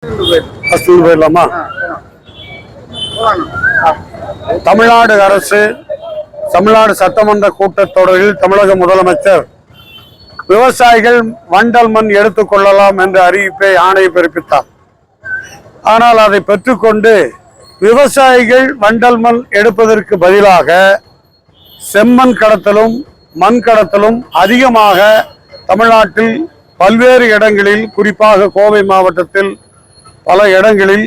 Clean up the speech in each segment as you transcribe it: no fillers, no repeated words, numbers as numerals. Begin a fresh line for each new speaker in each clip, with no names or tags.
போயிடலாமா? தமிழ்நாடு அரசு தமிழ்நாடு சட்டமன்ற கூட்டத்தொடரில் தமிழக முதலமைச்சர் விவசாயிகள் வண்டல் மண் எடுத்துக் கொள்ளலாம் என்ற அறிவிப்பை ஆணை பிறப்பித்தார். ஆனால் அதை பெற்றுக்கொண்டு விவசாயிகள் வண்டல் மண் எடுப்பதற்கு பதிலாக செம்மண் கடத்தலும் மண் கடத்தலும் அதிகமாக தமிழ்நாட்டில் பல்வேறு இடங்களில், குறிப்பாக கோவை மாவட்டத்தில் பல இடங்களில்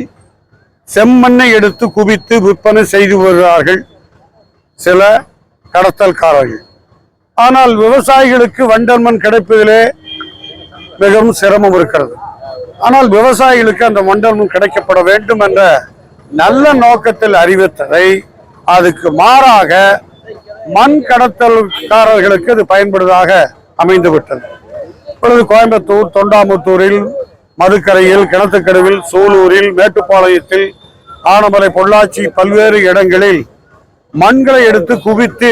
செம்மண்ணை எடுத்து குவித்து விற்பனை செய்து வருகிறார்கள் சில கடத்தல்காரர்கள். ஆனால் விவசாயிகளுக்கு வண்டல் மண் கிடைப்பதிலே மிகவும் சிரமம் இருக்கிறது. ஆனால் விவசாயிகளுக்கு அந்த வண்டல் மண் கிடைக்கப்பட வேண்டும் என்ற நல்ல நோக்கத்தில் அறிவித்ததை அதுக்கு மாறாக மண் கடத்தல்காரர்களுக்கு அது பயன்படுவதாக அமைந்துவிட்டது. இப்பொழுது கோயம்புத்தூர், தொண்டாமுத்தூரில், மதுக்கரையில், கிணத்துக்கடவில், சூலூரில், மேட்டுப்பாளையத்தில், ஆனமலை, பொள்ளாச்சி பல்வேறு இடங்களில் மண்களை எடுத்து குவித்து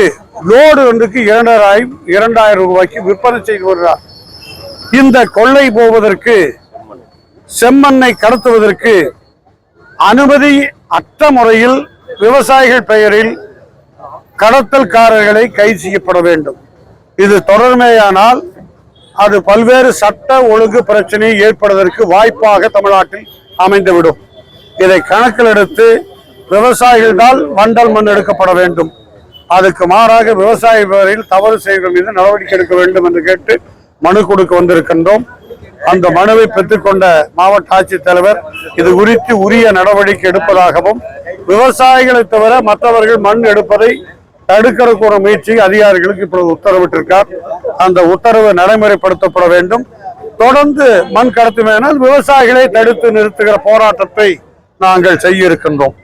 லோடு ஒன்றுக்கு 2000 ரூபாய்க்கு விற்பனை செய்து வருகிறார். இந்த கொள்ளை போவதற்கு, செம்மண்ணை கடத்துவதற்கு அனுமதி அற்ற முறையில் விவசாயிகள் பெயரில் கடத்தல்காரர்களை கைது செய்யப்பட வேண்டும். இது தொடர்மேயானால் அது பல்வேறு சட்ட ஒழுங்கு பிரச்சனை ஏற்படுவதற்கு வாய்ப்பாக தமிழ்நாட்டில் அமைந்துவிடும். இதை கணக்கில் எடுத்து விவசாயிகளால் வண்டல் மண் எடுக்கப்பட வேண்டும். அதுக்கு மாறாக விவசாய பெயரில் தவறு செய்வதன் மீது நடவடிக்கை எடுக்க வேண்டும் என்று கேட்டு மனு கொடுக்க வந்திருக்கின்றோம். அந்த மனுவை பெற்றுக்கொண்ட மாவட்ட ஆட்சித்தலைவர் இது குறித்து உரிய நடவடிக்கை எடுப்பதாகவும், விவசாயிகளை தவிர மற்றவர்கள் மண் எடுப்பதை தடுக்கிறதுக்கு ஒரு முயற்சி அதிகாரிகளுக்கு இப்பொழுது உத்தரவிட்டிருக்கார். அந்த உத்தரவு நடைமுறைப்படுத்தப்பட வேண்டும். தொடர்ந்து மண் கடத்துமையினால் விவசாயிகளை தடுத்து நிறுத்துகிற போராட்டத்தை நாங்கள் செய்ய இருக்கின்றோம்.